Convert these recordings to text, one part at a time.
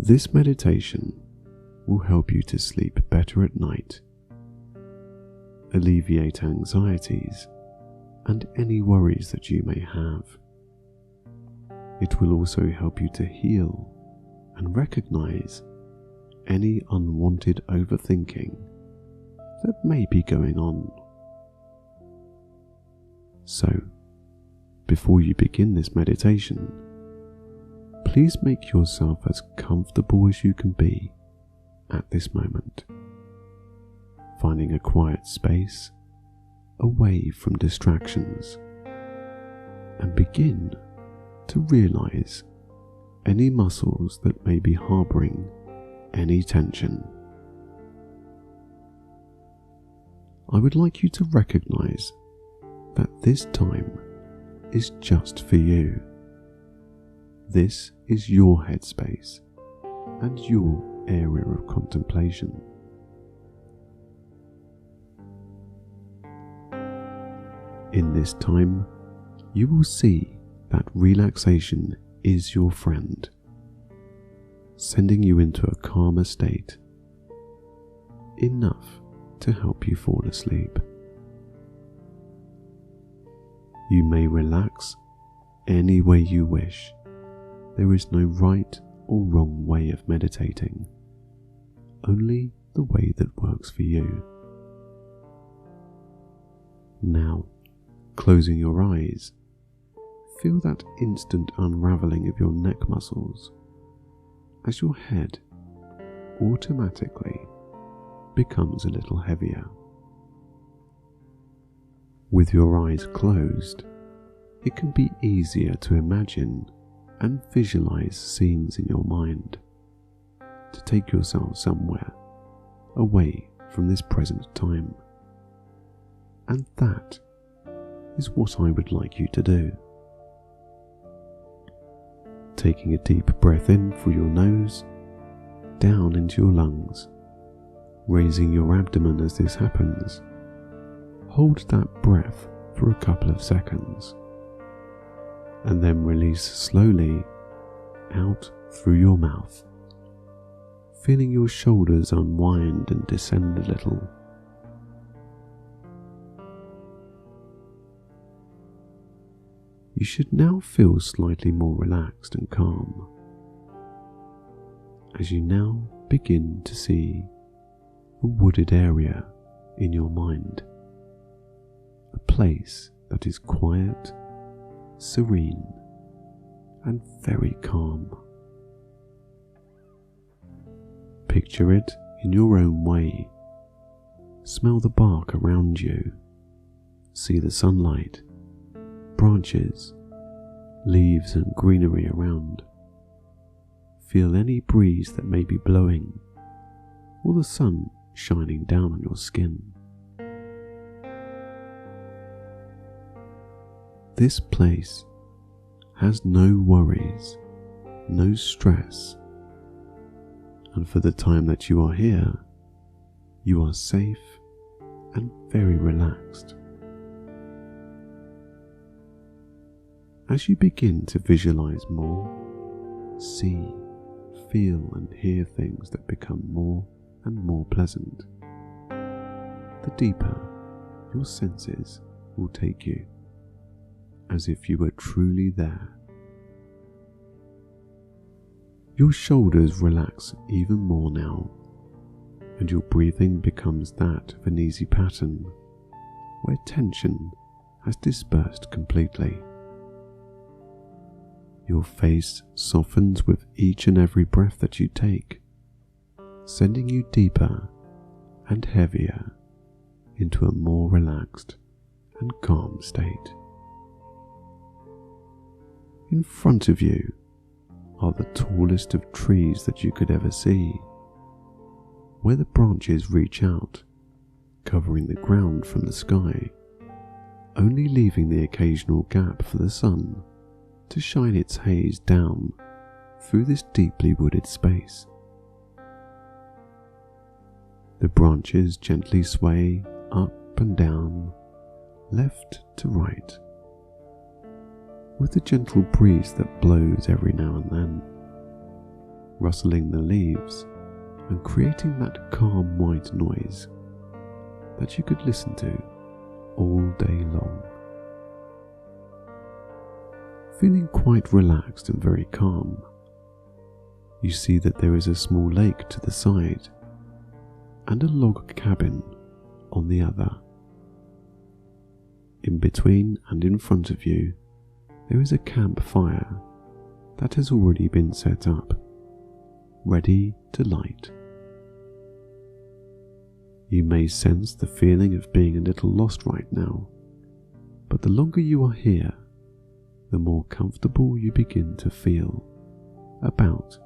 This meditation will help you to sleep better at night, alleviate anxieties and any worries that you may have. It will also help you to heal and recognize any unwanted overthinking that may be going on. So, before you begin this meditation, please make yourself as comfortable as you can be at this moment, finding a quiet space away from distractions, and begin to realize any muscles that may be harboring any tension. I would like you to recognize that this time is just for you. This is your headspace and your area of contemplation. In this time, you will see that relaxation is your friend, sending you into a calmer state, enough to help you fall asleep. You may relax any way you wish. There is no right or wrong way of meditating, only the way that works for you. Now, closing your eyes, feel that instant unraveling of your neck muscles as your head automatically becomes a little heavier. With your eyes closed, it can be easier to imagine and visualize scenes in your mind, to take yourself somewhere away from this present time. And that is what I would like you to do. Taking a deep breath in through your nose, down into your lungs, raising your abdomen as this happens. Hold that breath for a couple of seconds, and then release slowly out through your mouth, feeling your shoulders unwind and descend a little. You should now feel slightly more relaxed and calm, as you now begin to see a wooded area in your mind, a place that is quiet, serene, and very calm. Picture it in your own way. Smell the bark around you. See the sunlight, branches, leaves and greenery around. Feel any breeze that may be blowing, or the sun shining down on your skin. This place has no worries, no stress, and for the time that you are here, you are safe and very relaxed. As you begin to visualize more, see, feel and hear things that become more and more pleasant, the deeper your senses will take you, as if you were truly there. Your shoulders relax even more now, and your breathing becomes that of an easy pattern, where tension has dispersed completely. Your face softens with each and every breath that you take, sending you deeper and heavier into a more relaxed and calm state. In front of you are the tallest of trees that you could ever see, where the branches reach out, covering the ground from the sky, only leaving the occasional gap for the sun to shine its haze down through this deeply wooded space. The branches gently sway up and down, left to right, with the gentle breeze that blows every now and then, rustling the leaves and creating that calm white noise that you could listen to all day long. Feeling quite relaxed and very calm, you see that there is a small lake to the side and a log cabin on the other. In between and in front of you, there is a campfire that has already been set up, ready to light. You may sense the feeling of being a little lost right now, but the longer you are here, the more comfortable you begin to feel about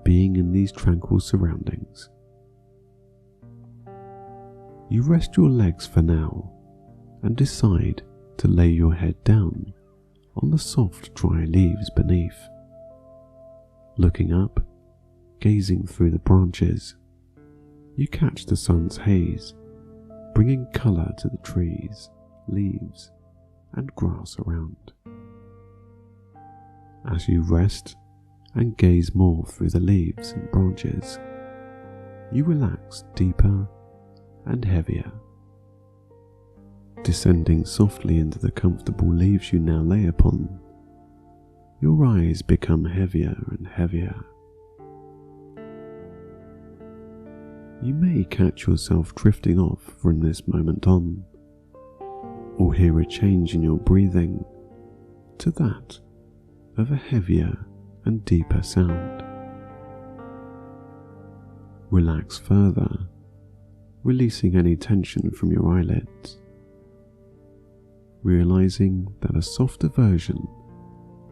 being in these tranquil surroundings. You rest your legs for now and decide to lay your head down on the soft dry leaves beneath. Looking up, gazing through the branches, you catch the sun's haze, bringing colour to the trees, leaves, and grass around. As you rest and gaze more through the leaves and branches, you relax deeper and heavier. Descending softly into the comfortable leaves you now lay upon, your eyes become heavier and heavier. You may catch yourself drifting off from this moment on, or hear a change in your breathing to that of a heavier and deeper sound. Relax further, releasing any tension from your eyelids, realizing that a softer version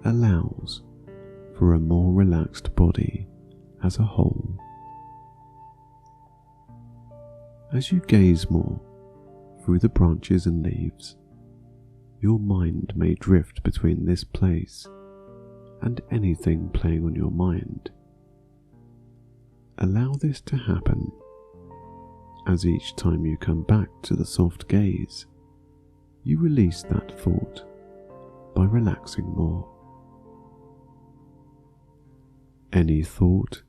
allows for a more relaxed body as a whole. As you gaze more through the branches and leaves, your mind may drift between this place and anything playing on your mind. Allow this to happen, as each time you come back to the soft gaze, you release that thought by relaxing more. Any thought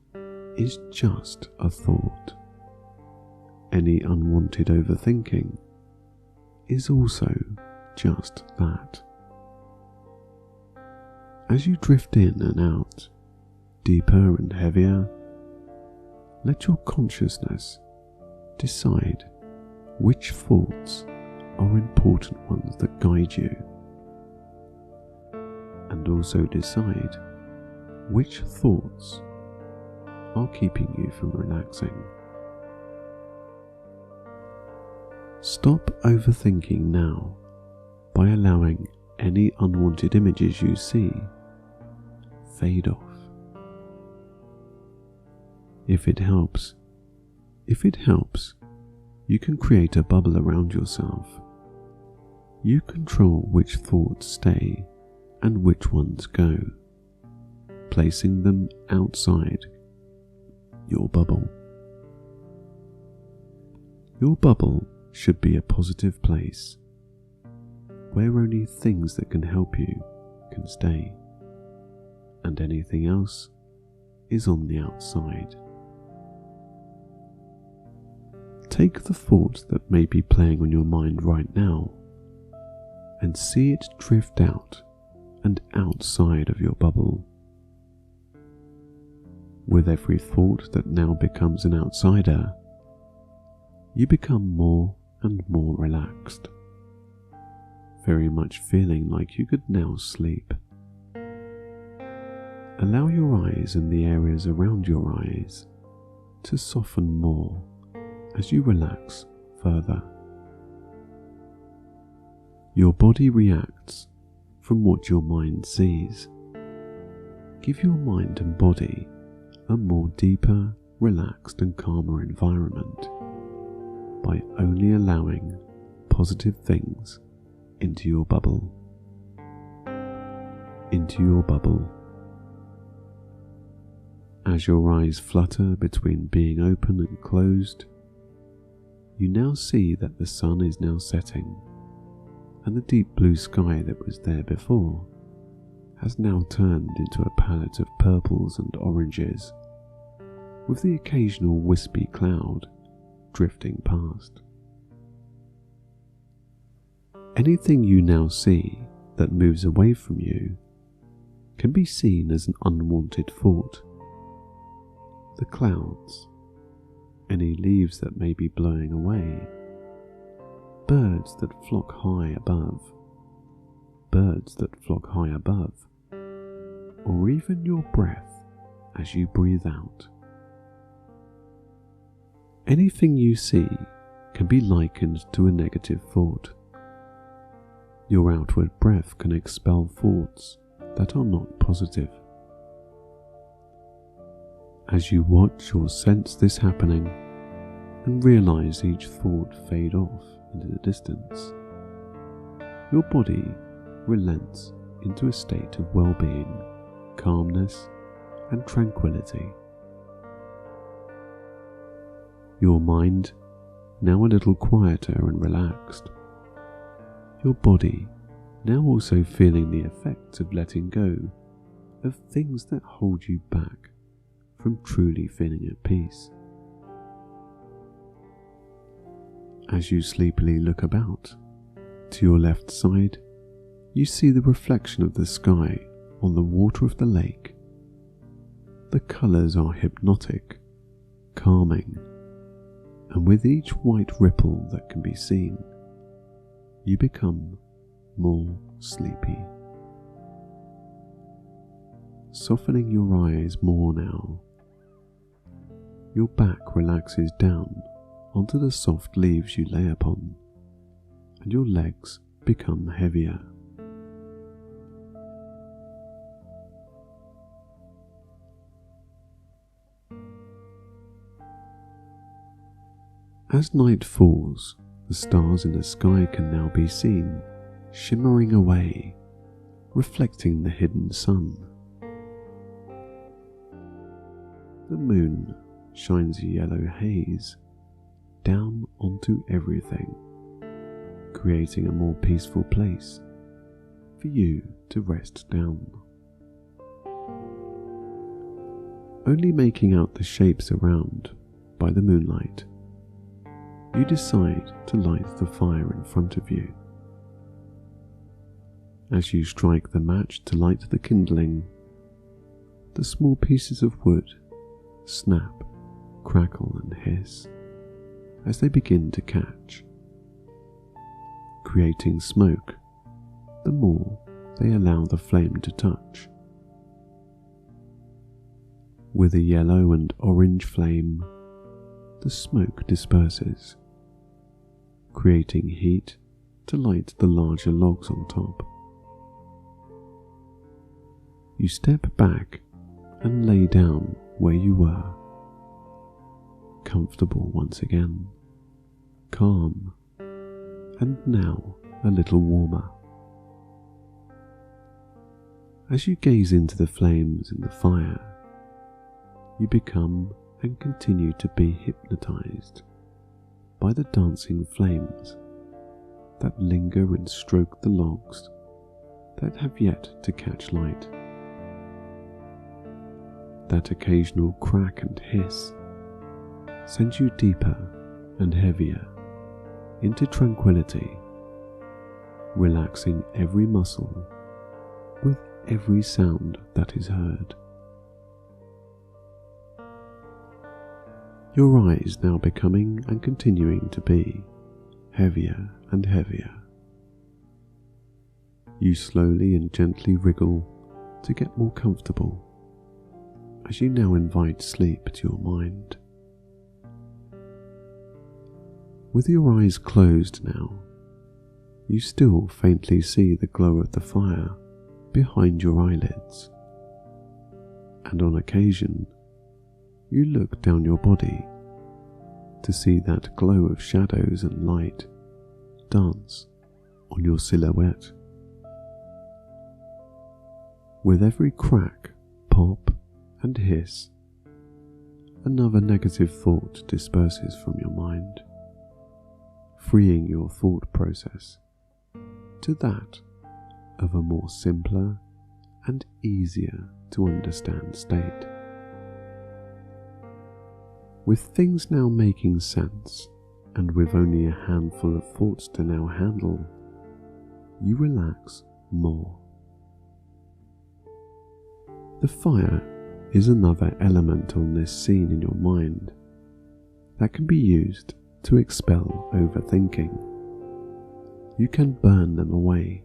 is just a thought. Any unwanted overthinking is also just that. As you drift in and out, deeper and heavier, let your consciousness decide which thoughts are important ones that guide you, and also decide which thoughts are keeping you from relaxing. Stop overthinking now by allowing any unwanted images you see fade off. If it helps, you can create a bubble around yourself. You control which thoughts stay and which ones go, placing them outside your bubble. Your bubble should be a positive place, where only things that can help you can stay, and anything else is on the outside. Take the thought that may be playing on your mind right now and see it drift out and outside of your bubble. With every thought that now becomes an outsider, you become more and more relaxed, very much feeling like you could now sleep. Allow your eyes and the areas around your eyes to soften more as you relax further. Your body reacts from what your mind sees. Give your mind and body a more deeper, relaxed and calmer environment by only allowing positive things into your bubble. Into your bubble. As your eyes flutter between being open and closed, you now see that the sun is now setting, and the deep blue sky that was there before has now turned into a palette of purples and oranges with the occasional wispy cloud drifting past. Anything you now see that moves away from you can be seen as an unwanted thought. The clouds, any leaves that may be blowing away, birds that flock high above, or even your breath as you breathe out. Anything you see can be likened to a negative thought. Your outward breath can expel thoughts that are not positive. As you watch or sense this happening and realize each thought fade off into the distance, your body relents into a state of well-being, calmness, and tranquility. Your mind, now a little quieter and relaxed. Your body, now also feeling the effects of letting go of things that hold you back from truly feeling at peace. As you sleepily look about, to your left side, you see the reflection of the sky on the water of the lake. The colours are hypnotic, calming, and with each white ripple that can be seen, you become more sleepy. Softening your eyes more now, your back relaxes down onto the soft leaves you lay upon, and your legs become heavier. As night falls, the stars in the sky can now be seen, shimmering away, reflecting the hidden sun. The moon shines a yellow haze down onto everything, creating a more peaceful place for you to rest down. Only making out the shapes around by the moonlight, you decide to light the fire in front of you. As you strike the match to light the kindling, the small pieces of wood snap, crackle and hiss as they begin to catch, creating smoke the more they allow the flame to touch. With a yellow and orange flame, the smoke disperses, creating heat to light the larger logs on top. You step back and lay down where you were, comfortable once again, calm, and now a little warmer. As you gaze into the flames in the fire, you become and continue to be hypnotized by the dancing flames that linger and stroke the logs that have yet to catch light. That occasional crack and hiss sends you deeper and heavier into tranquility, relaxing every muscle with every sound that is heard. Your eyes now becoming and continuing to be heavier and heavier. You slowly and gently wriggle to get more comfortable as you now invite sleep to your mind. With your eyes closed now, you still faintly see the glow of the fire behind your eyelids, and on occasion you look down your body to see that glow of shadows and light dance on your silhouette. With every crack, pop, and hiss, another negative thought disperses from your mind, freeing your thought process to that of a more simpler and easier to understand state. With things now making sense, and with only a handful of thoughts to now handle, you relax more. The fire is another element on this scene in your mind that can be used to expel overthinking. You can burn them away.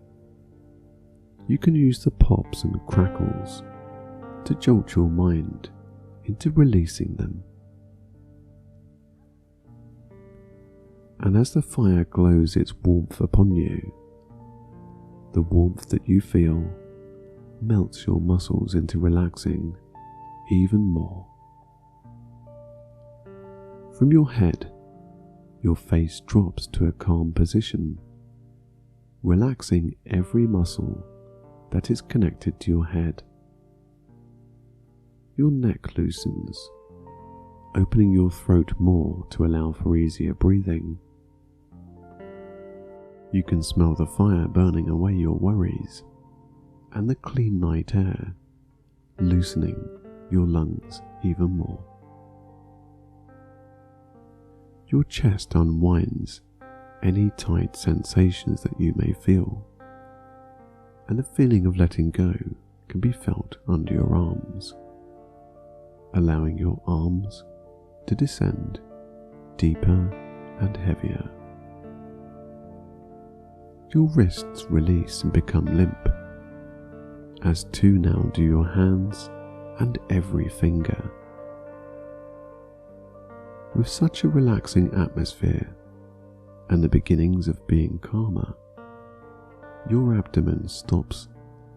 You can use the pops and crackles to jolt your mind into releasing them. And as the fire glows its warmth upon you, the warmth that you feel melts your muscles into relaxing even more. From your head, your face drops to a calm position, relaxing every muscle that is connected to your head. Your neck loosens, opening your throat more to allow for easier breathing. You can smell the fire burning away your worries, and the clean night air loosening your lungs even more. Your chest unwinds any tight sensations that you may feel, and the feeling of letting go can be felt under your arms, allowing your arms to descend deeper and heavier. Your wrists release and become limp, as too now do your hands and every finger. With such a relaxing atmosphere and the beginnings of being calmer, your abdomen stops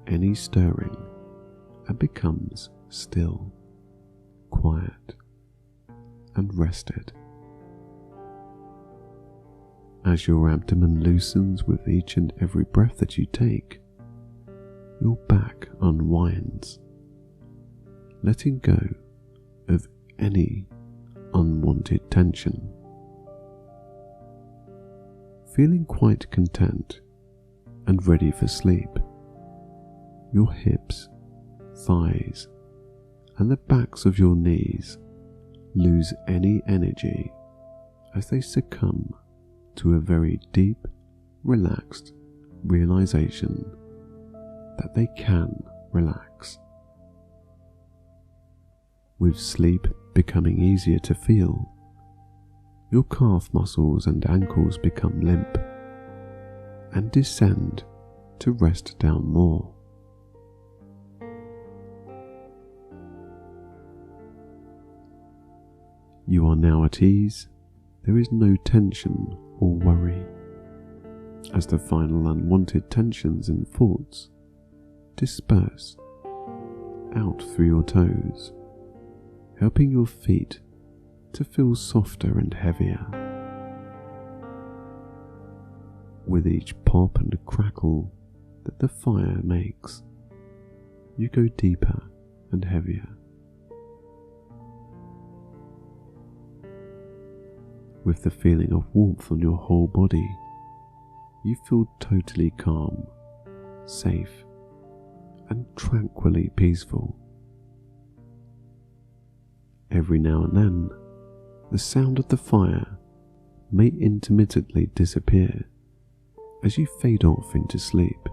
any stirring and becomes still, quiet, and rested. As your abdomen loosens with each and every breath that you take, your back unwinds, letting go of any unwanted tension. Feeling quite content and ready for sleep, your hips, thighs, and the backs of your knees lose any energy as they succumb to a very deep, relaxed realization that they can relax. With sleep becoming easier to feel, your calf muscles and ankles become limp and descend to rest down more. You are now at ease. There is no tension or worry, as the final unwanted tensions and thoughts disperse out through your toes, helping your feet to feel softer and heavier. With each pop and crackle that the fire makes, you go deeper and heavier. With the feeling of warmth on your whole body, you feel totally calm, safe, and tranquilly peaceful. Every now and then, the sound of the fire may intermittently disappear as you fade off into sleep,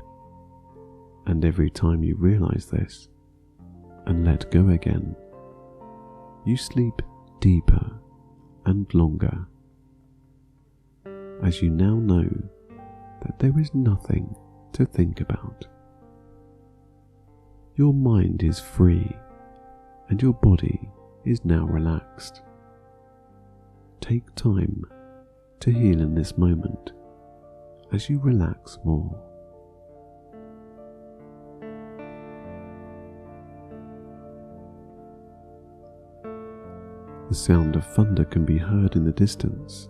and every time you realize this and let go again, you sleep deeper and longer, as you now know that there is nothing to think about. Your mind is free and your body is now relaxed. Take time to heal in this moment as you relax more. The sound of thunder can be heard in the distance,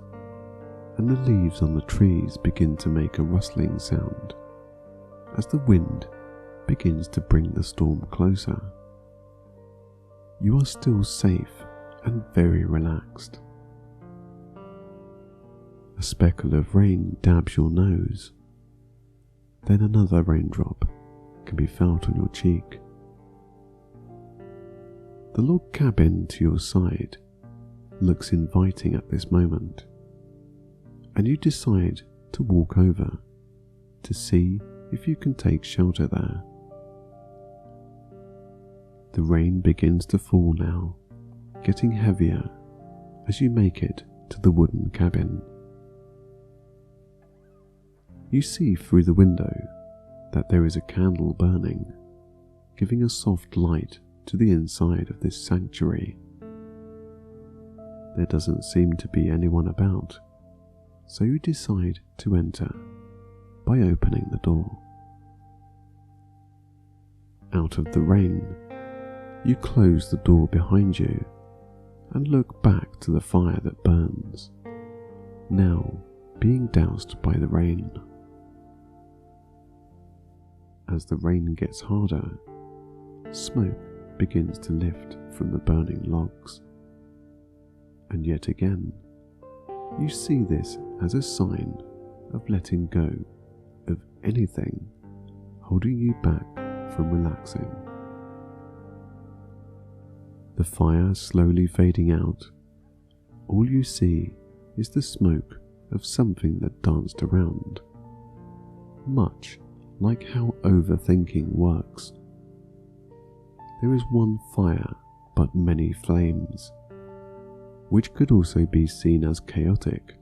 and the leaves on the trees begin to make a rustling sound as the wind begins to bring the storm closer. You are still safe and very relaxed. A speckle of rain dabs your nose, then another raindrop can be felt on your cheek. The log cabin to your side looks inviting at this moment, and you decide to walk over to see if you can take shelter there. The rain begins to fall now, getting heavier as you make it to the wooden cabin. You see through the window that there is a candle burning, giving a soft light to the inside of this sanctuary. There doesn't seem to be anyone about, so you decide to enter by opening the door. Out of the rain, you close the door behind you and look back to the fire that burns, now being doused by the rain. As the rain gets harder, smoke begins to lift from the burning logs. And yet again, you see this as a sign of letting go of anything holding you back from relaxing. The fire slowly fading out, all you see is the smoke of something that danced around, much like how overthinking works. There is one fire but many flames, which could also be seen as chaotic.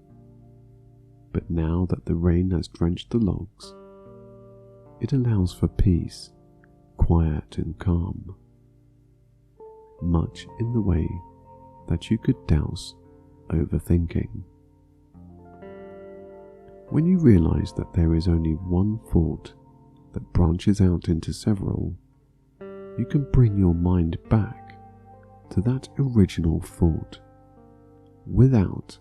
But now that the rain has drenched the logs, it allows for peace, quiet and calm, much in the way that you could douse overthinking. When you realize that there is only one thought that branches out into several, you can bring your mind back to that original thought without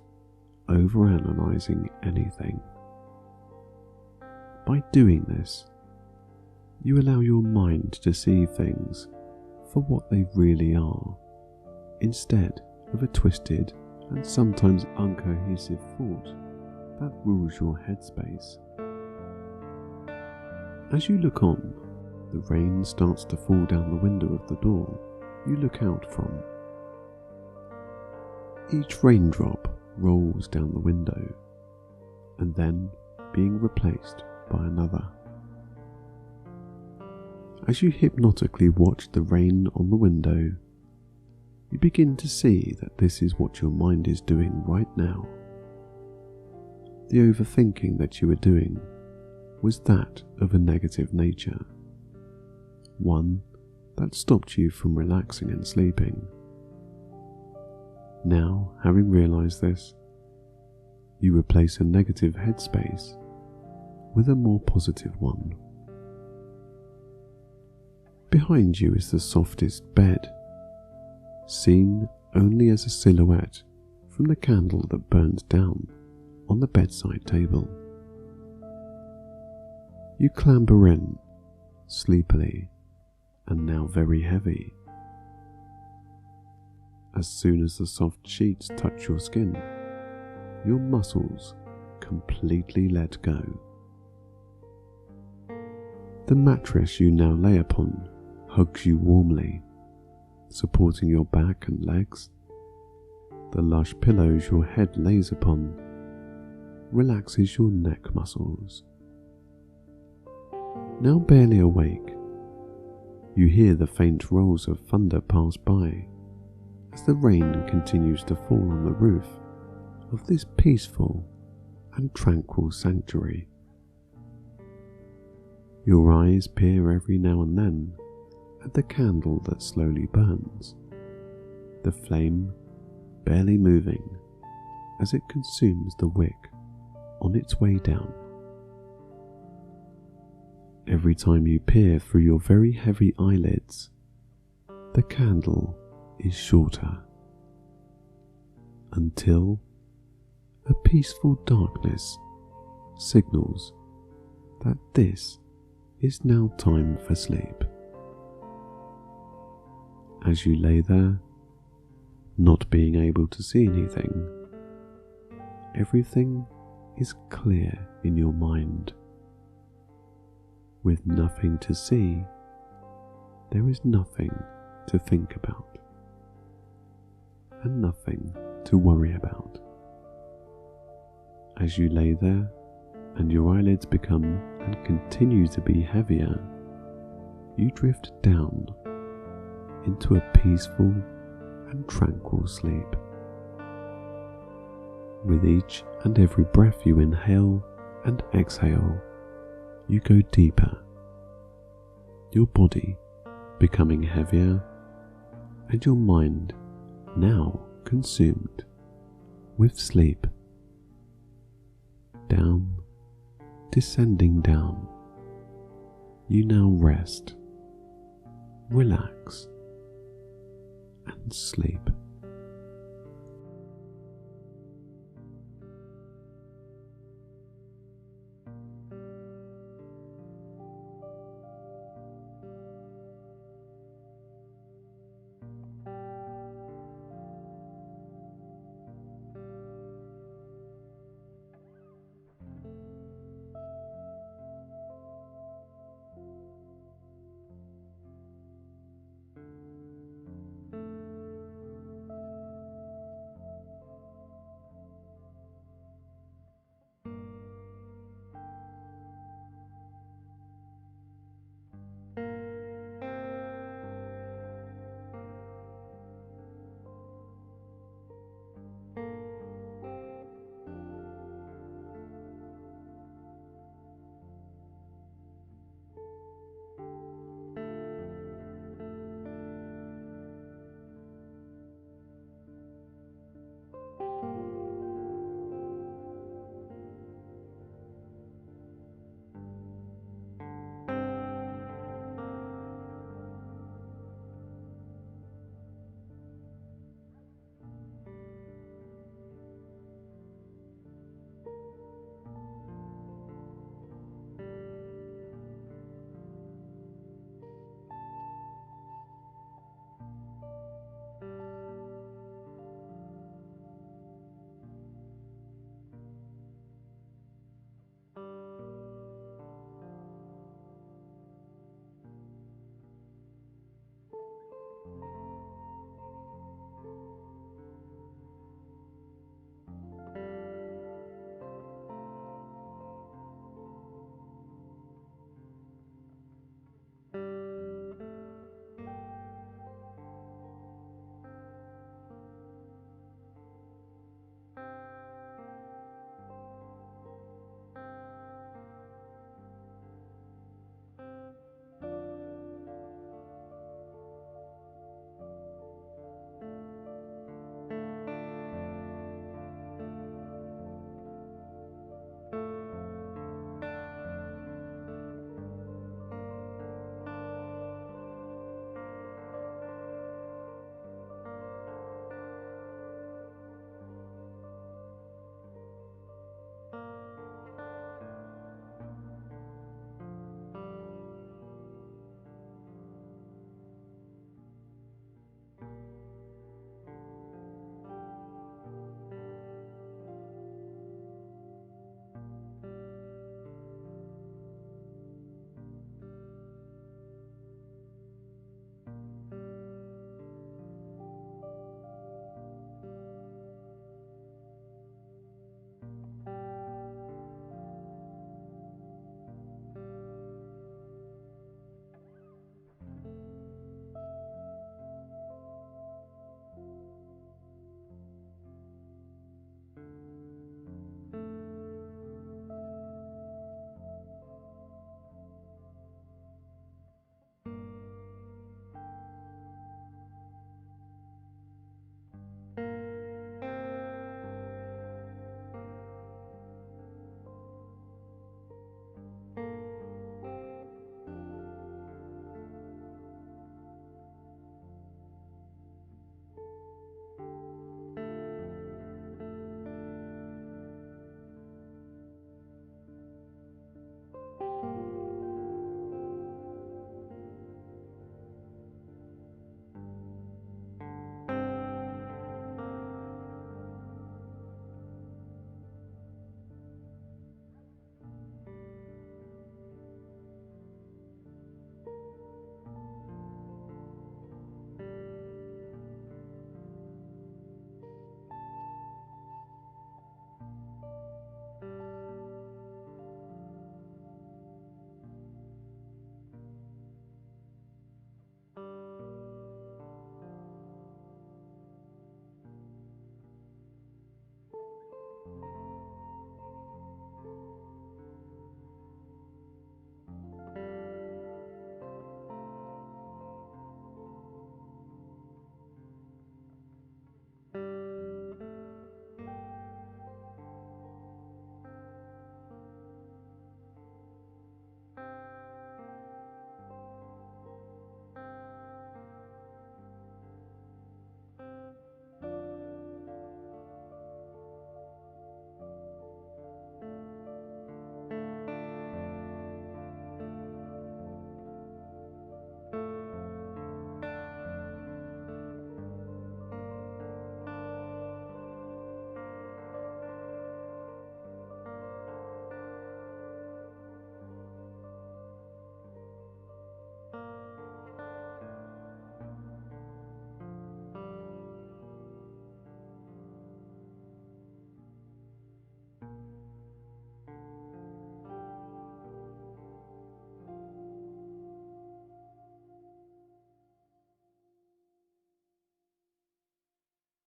overanalyzing anything. By doing this, you allow your mind to see things for what they really are, instead of a twisted and sometimes uncohesive thought that rules your headspace. As you look on, the rain starts to fall down the window of the door you look out from. Each raindrop rolls down the window, and then being replaced by another. As you hypnotically watch the rain on the window, you begin to see that this is what your mind is doing right now. The overthinking that you were doing was that of a negative nature, one that stopped you from relaxing and sleeping. Now, having realized this, you replace a negative headspace with a more positive one. Behind you is the softest bed, seen only as a silhouette from the candle that burns down on the bedside table. You clamber in, sleepily, and now very heavy. As soon as the soft sheets touch your skin, your muscles completely let go. The mattress you now lay upon hugs you warmly, supporting your back and legs. The lush pillows your head lays upon relaxes your neck muscles. Now barely awake, you hear the faint rolls of thunder pass by as the rain continues to fall on the roof of this peaceful and tranquil sanctuary. Your eyes peer every now and then at the candle that slowly burns, the flame barely moving as it consumes the wick on its way down. Every time you peer through your very heavy eyelids, the candle is shorter, until a peaceful darkness signals that this is now time for sleep. As you lay there, not being able to see anything, everything is clear in your mind. With nothing to see, there is nothing to think about, and nothing to worry about. As you lay there and your eyelids become and continue to be heavier, you drift down into a peaceful and tranquil sleep. With each and every breath you inhale and exhale, you go deeper, your body becoming heavier and your mind now consumed with sleep. Down, descending down, you now rest, relax, and sleep.